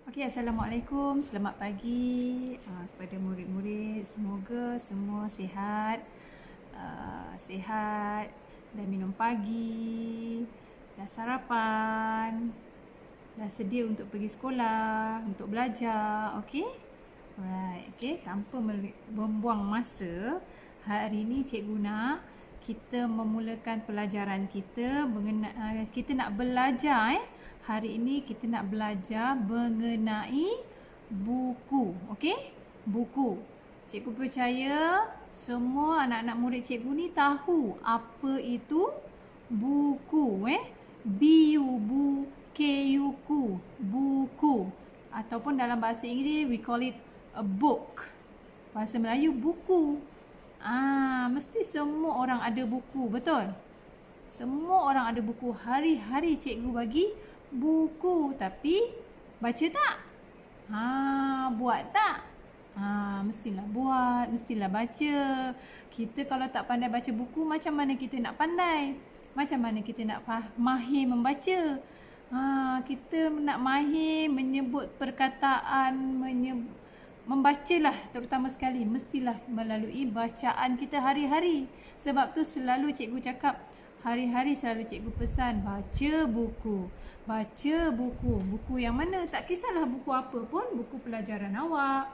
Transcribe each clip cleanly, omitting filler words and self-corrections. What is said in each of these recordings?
Okey, Assalamualaikum. Selamat pagi kepada murid-murid. Semoga semua sihat, sihat, dah minum pagi, dah sarapan, dah sedia untuk pergi sekolah, untuk belajar. Okey? Alright. Okey, tanpa membuang masa, hari ini cikgu nak kita memulakan pelajaran kita mengenai kita nak belajar Hari ini kita nak belajar mengenai buku. Okey? Buku. Cikgu percaya semua anak-anak murid cikgu ni tahu apa itu buku. B-U-B K-U-K. Buku. Ataupun dalam bahasa Inggeris we call it a book. Bahasa Melayu buku. Mesti semua orang ada buku, betul? Semua orang ada buku. Hari-hari cikgu bagi buku, tapi baca tak? Buat tak? Mestilah buat, mestilah baca. Kita kalau tak pandai baca buku, macam mana kita nak pandai? Macam mana kita nak mahir membaca? Kita nak mahir menyebut perkataan, membacalah terutama sekali. Mestilah melalui bacaan kita hari-hari. Sebab tu selalu cikgu cakap, hari-hari selalu cikgu pesan, baca buku. Baca buku. Buku yang mana? Tak kisahlah buku apa pun. Buku pelajaran awak.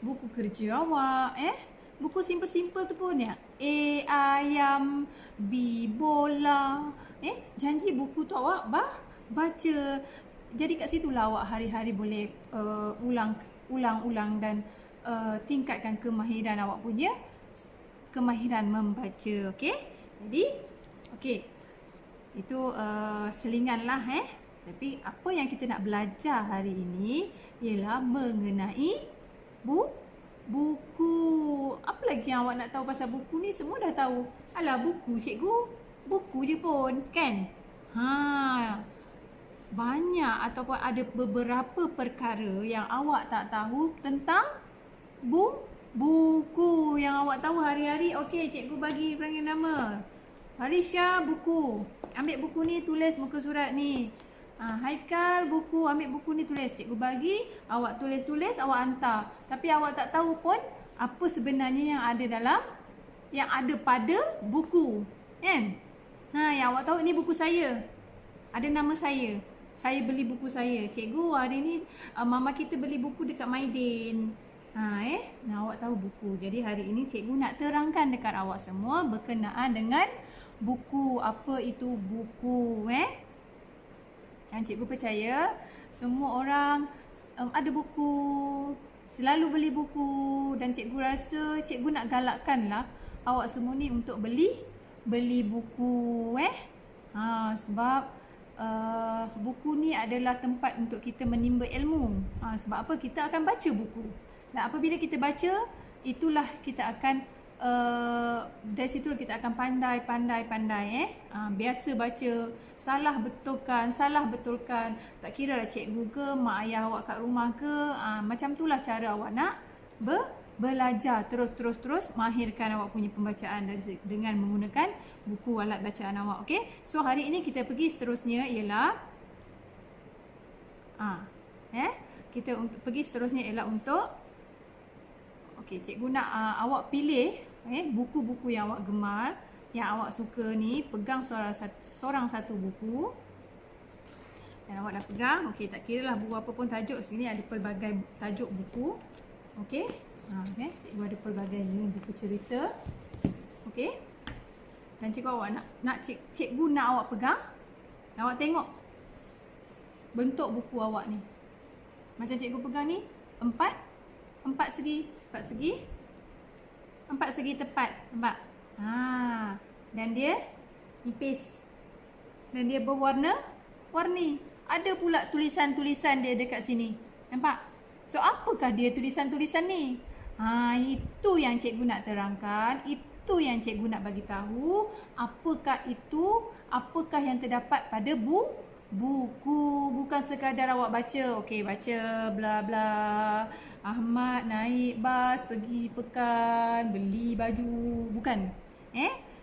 Buku kerja awak. Buku simple-simple tu pun ya. A, ayam. B, bola. Janji buku tu awak baca. Jadi kat situlah awak hari-hari boleh ulang-ulang dan tingkatkan kemahiran awak punya kemahiran membaca. Okey? Jadi, okey. Itu selingan lah Tapi apa yang kita nak belajar hari ini ialah mengenai buku. Apa lagi yang awak nak tahu pasal buku ni? Semua dah tahu. Alah, buku cikgu. Buku je pun, kan? Banyak ataupun ada beberapa perkara yang awak tak tahu tentang buku yang awak tahu hari-hari. Okey, cikgu bagi perangai nama. Harisha, buku. Ambil buku ni, tulis muka surat ni. Haikal, buku. Ambil buku ni, tulis. Cikgu bagi, awak tulis-tulis, awak hantar. Tapi awak tak tahu pun apa sebenarnya yang ada pada buku. Kan? Yang awak tahu ni buku saya. Ada nama saya. Saya beli buku saya. Cikgu, hari ni mama kita beli buku dekat Maidin. Awak tahu buku. Jadi hari ini cikgu nak terangkan dekat awak semua berkenaan dengan buku. Apa itu buku? Dan cikgu percaya semua orang ada buku, selalu beli buku, dan cikgu rasa cikgu nak galakkanlah awak semua ni untuk beli buku. Sebab buku ni adalah tempat untuk kita menimba ilmu. Sebab apa? Kita akan baca buku. Dan apabila kita baca, itulah kita akan dari situ kita akan pandai. Biasa baca, salah betulkan. Tak kira lah cikgu ke, mak ayah awak kat rumah ke, macam itulah cara awak nak belajar. Terus mahirkan awak punya pembacaan dengan menggunakan buku alat bacaan awak. Okey? So hari ini kita pergi seterusnya ialah kita untuk pergi seterusnya ialah untuk cikgu nak awak pilih buku-buku yang awak gemar, yang awak suka ni. Pegang seorang satu buku. Dan awak dah pegang. Okey, tak kira lah buku apa pun tajuk. Sini ada pelbagai tajuk buku. Okey. Cikgu ada pelbagai ni buku cerita. Okey. Dan cikgu nak awak pegang. Dan awak tengok bentuk buku awak ni. Macam cikgu pegang ni, empat segi tepat. Nampak? Dan dia nipis. Dan dia berwarna-warni. Ada pula tulisan-tulisan dia dekat sini. Nampak? So, apakah dia tulisan-tulisan ni? Itu yang cikgu nak terangkan. Itu yang cikgu nak bagi tahu. Apakah itu? Apakah yang terdapat pada buku? Bukan sekadar awak baca. Okey, baca bla bla. Ahmad naik bas pergi pekan, beli baju. Bukan.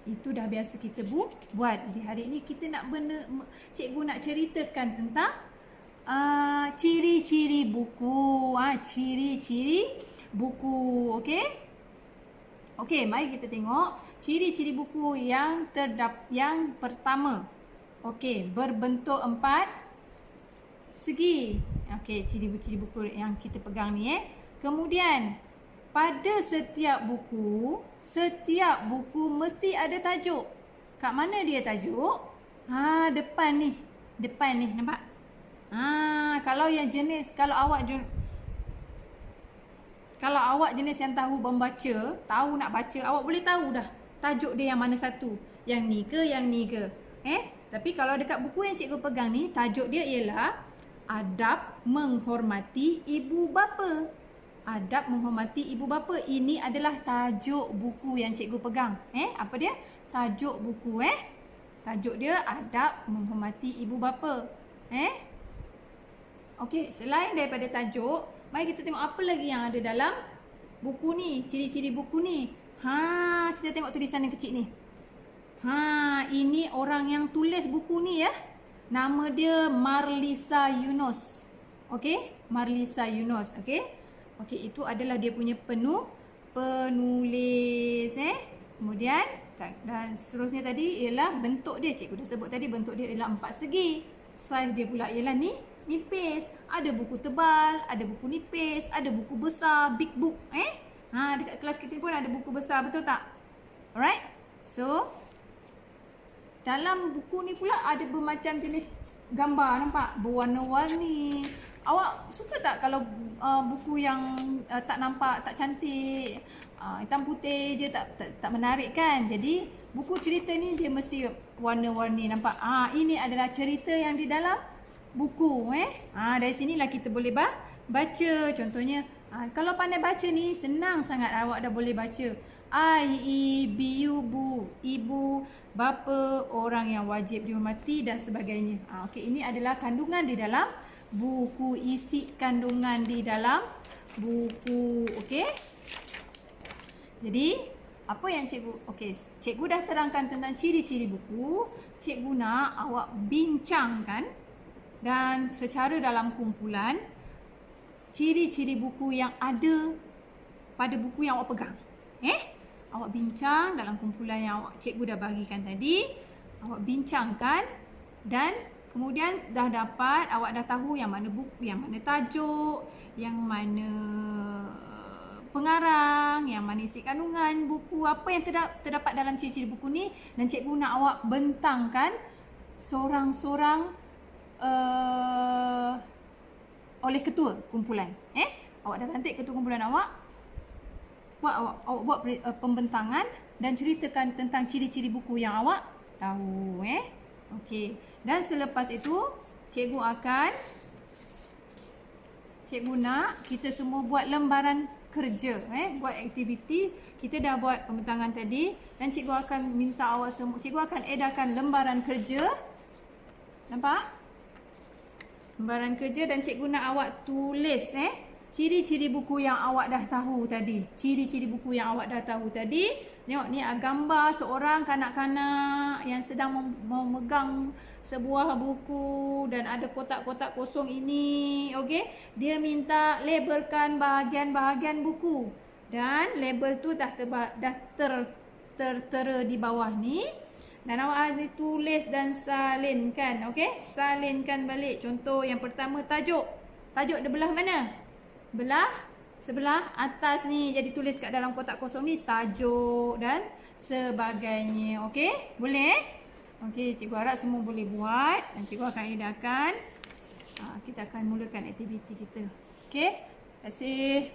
Itu dah biasa kita buat. Jadi hari ini kita nak cikgu nak ceritakan tentang Ciri-ciri buku. Ciri-ciri buku. Okey? Okey, mari kita tengok ciri-ciri buku yang pertama. Okey, berbentuk 4 segi. Okey, ciri-ciri buku yang kita pegang ni Kemudian, pada setiap buku mesti ada tajuk. Kat mana dia tajuk? Depan ni. Depan ni, nampak? Kalau awak jenis yang tahu membaca, tahu nak baca, awak boleh tahu dah tajuk dia yang mana satu. Yang ni ke? Tapi kalau dekat buku yang cikgu pegang ni, tajuk dia ialah Adab Menghormati Ibu Bapa. Adab Menghormati Ibu Bapa. Ini adalah tajuk buku yang cikgu pegang. Apa dia? Tajuk buku Tajuk dia Adab Menghormati Ibu Bapa. Okey, selain daripada tajuk, mari kita tengok apa lagi yang ada dalam buku ni, ciri-ciri buku ni. Kita tengok tulisan yang kecil ni. Ini orang yang tulis buku ni Nama dia Marlisa Yunus. Okey, Marlisa Yunus. Okey, itu adalah dia punya penulis. Kemudian dan seterusnya tadi ialah bentuk dia. Cikgu dah sebut tadi bentuk dia ialah 4 segi. Saiz dia pula ialah nipis. Ada buku tebal, ada buku nipis, ada buku besar, big book. Dekat kelas kita pun ada buku besar, betul tak? Alright. So, dalam buku ni pula ada bermacam jenis gambar, nampak? Berwarna-warni. Awak suka tak kalau buku yang tak nampak, tak cantik, hitam putih je, tak menarik kan? Jadi buku cerita ni dia mesti warna-warni, nampak? Ini adalah cerita yang di dalam buku. Dari sinilah kita boleh baca. Contohnya, kalau pandai baca ni senang sangat awak dah boleh baca. Ibu, bapa, orang yang wajib dihormati dan sebagainya. Okey, ini adalah kandungan di dalam buku, isi kandungan di dalam buku. Okey. Jadi, apa yang cikgu dah terangkan tentang ciri-ciri buku. Cikgu nak awak bincangkan dan secara dalam kumpulan ciri-ciri buku yang ada pada buku yang awak pegang. Awak bincang dalam kumpulan yang cikgu dah bagikan tadi. Awak bincangkan dan kemudian dah dapat, awak dah tahu yang mana buku, yang mana tajuk, yang mana pengarang, yang mana isi kandungan buku, apa yang terdapat dalam ciri-ciri buku ni, dan cikgu nak awak bentangkan seorang-seorang oleh ketua kumpulan. Awak dah lantik ketua kumpulan awak buat pembentangan dan ceritakan tentang ciri-ciri buku yang awak tahu. Okey. Dan selepas itu cikgu nak kita semua buat lembaran kerja, buat aktiviti. Kita dah buat pembentangan tadi dan cikgu akan minta awak semua, cikgu akan edarkan lembaran kerja. Nampak? Lembaran kerja dan cikgu nak awak tulis ciri-ciri buku yang awak dah tahu tadi. Ciri-ciri buku yang awak dah tahu tadi. Tengok ni gambar seorang kanak-kanak yang sedang memegang sebuah buku dan ada kotak-kotak kosong ini. Okey, dia minta labelkan bahagian-bahagian buku. Dan label tu dah tertera di bawah ni. Dan awak ada tulis dan salinkan. Okey, salinkan balik. Contoh yang pertama, tajuk. Tajuk di belah mana? Sebelah atas ni. Jadi tulis kat dalam kotak kosong ni tajuk dan sebagainya. Okey? Boleh? Okey, cikgu harap semua boleh buat dan cikgu akan edarkan. Kita akan mulakan aktiviti kita. Okey? Terima kasih.